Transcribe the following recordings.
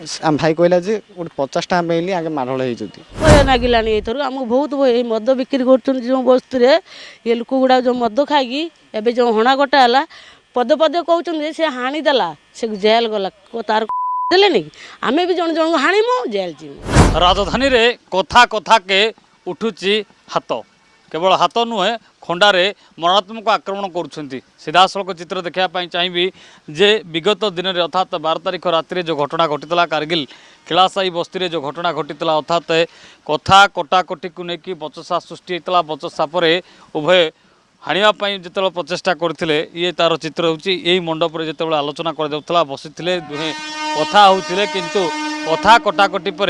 आम भाई कहला जे गोटे 50 टाँग मिली आगे माड़ोल होती भय नागिलानी एथर आमको बहुत भय मद बिक्री कर जो बस्ती ये लोक गुड़ा जो मद खाई एवं जो हणा कटा है पदे पदे कहते सी हाणीदेला से जेल गला तार देले आम भी जन जन हाणीमु जेल जीमु। राजधानी रे कथा कथा के उठुची हाथ केवल हाथ नुहे खंडारे मरणात्मक आक्रमण करुँच सीधासलख चित्र देखापी चाहिए जे विगत दिन में अर्थात 12 तारिख राति जो घटना घटी कारगिल कैलासाही बस्ती जो घटना घटी अर्थात कथा कटाकटी को लेकिन बचसा सृष्टि होता बचसा पर उभय हाणियापाई जो प्रचेषा करते ये तार चित्र होची मंडप में जो आलोचना कर बसी दुहे कथा होते किंतु कथा कटाकटी पर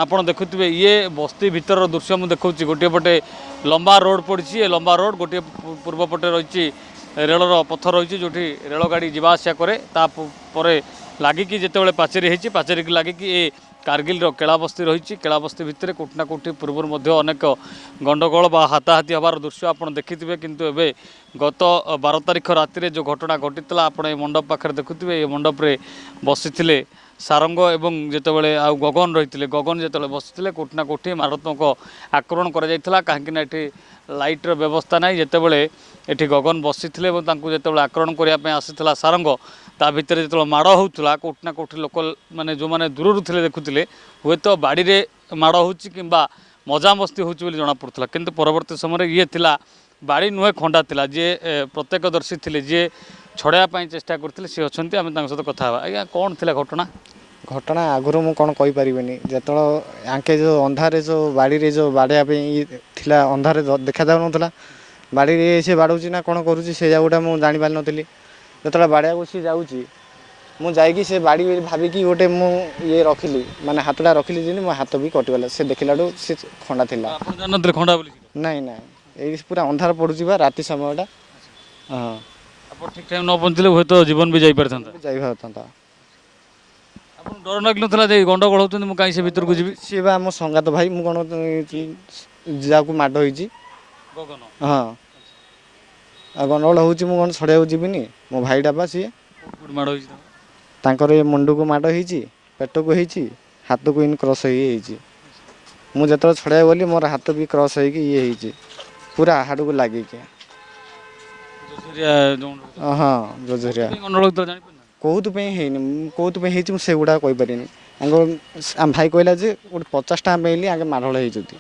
आपड़ देखुए ये बस्ती भितर दृश्य मुझे देखा गोटे पटे लंबा रोड पड़ी ये लंबा रोड गोटे पूर्व पटे रही रेलर पथ रही जो रेल गाड़ी जावासिया कै लगिकी जिते पाचेरी होती पाचेरी की लगिकी ये कारगिल केलाबस्ती रही केलाबस्ती भितर कोटिना कोटी पूर्व अनेक गंडगोल बा हाथाहाथी हबार दृश्य आप देखिथे किंतु एवं गत 12 तारिख राति जो घटना घटी आप मंडप पाखे देखुए ये मंडप रे बसी सारंग एवं जितेबाला आउ गगन रही गगन जो बसी कोटिना कोटी मारात्मक आक्रमण कर कहीं लाइटर व्यवस्था ना जितेबाला ये गगन बसी जो आक्रमण करने आसाला सारंग ता भितर जो माड़ होता कोटिना कोटी लोक मैंने जो मैंने दूर थे देखुले हे तो बाड़ी रे माड़ हो कि मजामस्ती हो जमापड़ा किंतु परवर्ती समय ये थिला बाड़ी नुहे खंडा थिला जे प्रत्यक्षदर्शी थे जी छड़ाई चेष्टा करते सी अच्छा आम सहित कथा आज्ञा कौन थी घटना घटना आगुरी मुझे कौन कहीपरि जो आंके जो अंधारे जो बाड़ी जो बाड़िया थिला अंधारे देखा जाऊ ना बाड़ी से बाड़ूची ना कौन करुँची से जाऊटा मुझे जापारि नी जो बाड़िया सी जाऊँगी मुझे से बाड़ी भाविकी गोटे ये रखिली माने हाथटा रखिली जी मो हाथ भी कटिगला से देखला से खंडा थिला खंडा नाई ना ये पूरा अंधार पड़ुची बा राति समयटा हाँ ठीक टाइम न पहुँचले हुए तो जीवन भी जापर डर लगुला गंडगोल होती मुझे कहीं से भर को जी सी बा मो संगात भाई मुझे कौन जहाँ माड़ होती हाँ आ गंडगोल होती मुझे कौन छड़ाई जीविनी मो भाईटा बा सी माड़ ये मुंड को माड़ होती पेट को होती हाथ को इन क्रस मुझे जो छड़ाई गली मोर हाथ भी क्रस हो ये पूरा हाड़ को लगे हाँ जोजरिया कौन से गुड़ा कहीपरि आम भाई कहला जे गोटे 50 टाँग मिली आगे माड़ोल होती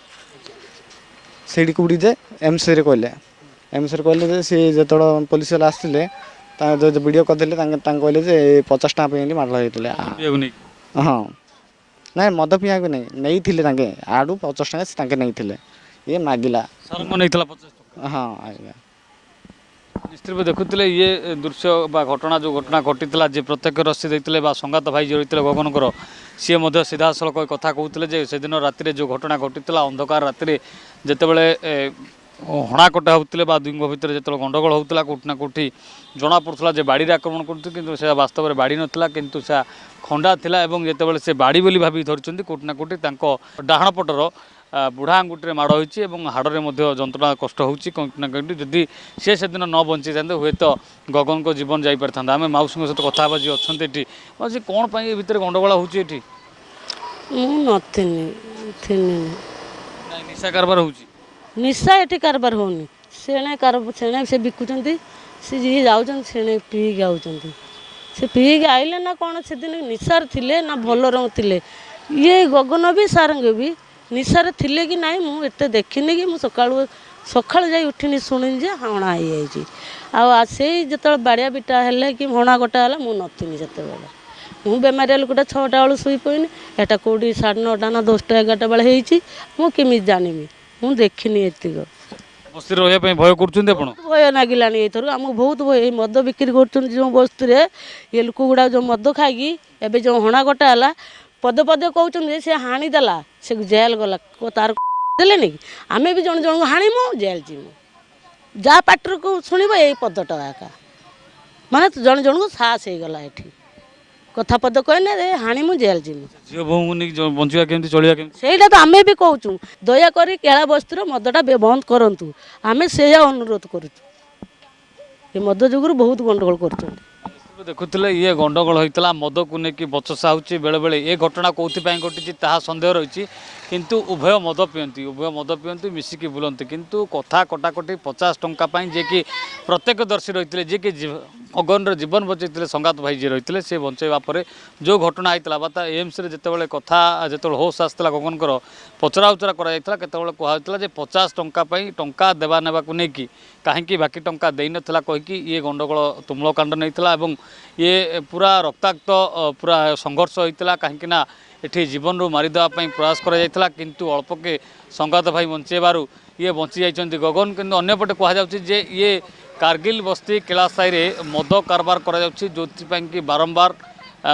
से कौटी जे एम्स कहले एम्स कहले सी जो पुलिस वाला आसते जो वीडियो करदे कहले जे 50 टाँग मिली माड़ोल होते हाँ ना मद पिया को नहीं आड़ू 50 टाँग नहीं ये मागिला हाँ आज्ञा निश्चित देखुले ये दृश्य बा घटना जो घटना घटी जे प्रत्यक्षदर्शी देते संगात भाई जो रही गगनकर सी सीधा सड़क कथा कहते से दिन राति जो घटना घटी अंधकार राति जितेबाला हणाकटा होते दुईंग भितर जो गंडगोल होता कोटिना कोटी जना पड़ा जे बाड़ी आक्रमण कर वास्तव में बाड़ी नाला किंतु से खंडा थिला एवं जितेबाला से बाड़ी बोली भावी धरती कोटिना कोटी डाहाण पटर बुढ़ा आंगुठी माड़ होती हाड़े जंत्रणा कष्ट होती जदि सी से दिन न बंची था हे तो गगन को जीवन जापर था आम मौसी सहित कथा जी अच्छा ये मौसी कौन पाई भितर गंडगोल होती निशा कारबार हो निशा ये कारबार होनी सेणे से बिकुंट सी जी जाऊँ सेणे पीक आउंट से पीक आइले ना कौन से दिन निशार थे ना भल रंगते ये गगन भी सारंग भी निशार थिले कि नाई मुझे देखनी कि सकाल जा उठिनी शुणी जे हणा हो से जो बाड़िया बिटा है कि हणा कटा है मुझे से मु बेमारिया लोकटा 6टा बेलू शुई पईनी एटा कौटी 9:30 ना 10टा 11टा बेले होमी जानमी मुझे देखनी एतिक बस्ती रही भय कर भय नागिलानी एथर आमको बहुत भय मद बिक्री कर जो बस्ती ये लोक गुड़ा जो मद खाई एवं जो हणा कटा है पदे पदे कहते सी हाणीदेला से जेल गला तार देले आम भी जन जन हाणीमु जेल जीमु जहाँ पाटर को शुणव यही पदटा एका माने जन जन को साहस हो गला ये कथा पद कहने हाणीमु जेल जीमु झील बहु बंचा केमती चलिया सेटा तो आम भी कहूँ दयाकोरी केला बस्तीर मदटा बंद करूँ आम से अनुरोध करुँ ये मद जुगुर बहुत गंडगोल कर देखुले ये गंडगोल होता मद को लेकिन बचसा होची बेले बेले ये घटना कौन घटी ता सन्देह रही किंतु उभय मद पिंतु मिसिकी बुलती किंतु कथा कटाकटी 50 टंका जे कि प्रत्यक्षदर्शी रही जे कि अगन जीवन बचै संगात भाई जी रही से बचाइवा जो घटना होता बा एम्स जिते कथा जो होश आसला गगनकर पचरा उचरा करते कहला 50 टंका टंका देवा नेबा को लेकिन कहीं बाकी टंका दे नाला कहीकि ये गंडगोल तुमूलकांड नहीं ये पूरा रक्ताक्त पूरा संघर्ष होता कहीं एठी जीवन रू मारिदेवाई प्रयास करा किंतु अल्प के संगात भाई बंचेबारू ये बंची जाइछन्ति गगन किंतु अन्यपटे कहुच्छे जे ये कारगिल बस्ती कैलासाई रे मद कारबार करा जो कि बारंबार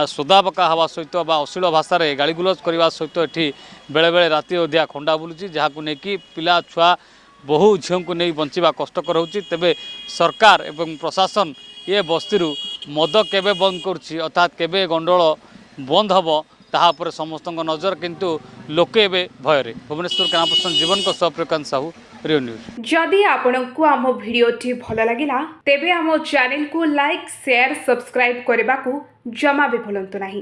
सोदा पका हवा सहित अश्लील भाषा में गाड़ीगुलज करने सहित एटी बेले बेले राति अधिया खंडा बुलूची जहाँ नहीं पिला छुआ बहु झील को नहीं बंचा कष्टकर होची तेबे सरकार एवं प्रशासन ये बस्ती मद केबे बंद करुच्ची अर्थात केबे गंडोल बंद हम ताहा पर समस्त नजर किंतु लोके एबे भयरे भुवनेश्वर कैमरापर्सन जीवन को प्रकाश साहू रियो न्यूज। जदि आपंक आम भिडी भल लगा तेबे आम चैनल को लाइक शेयर सब्सक्राइब करने को जमा भी भूलु नहीं।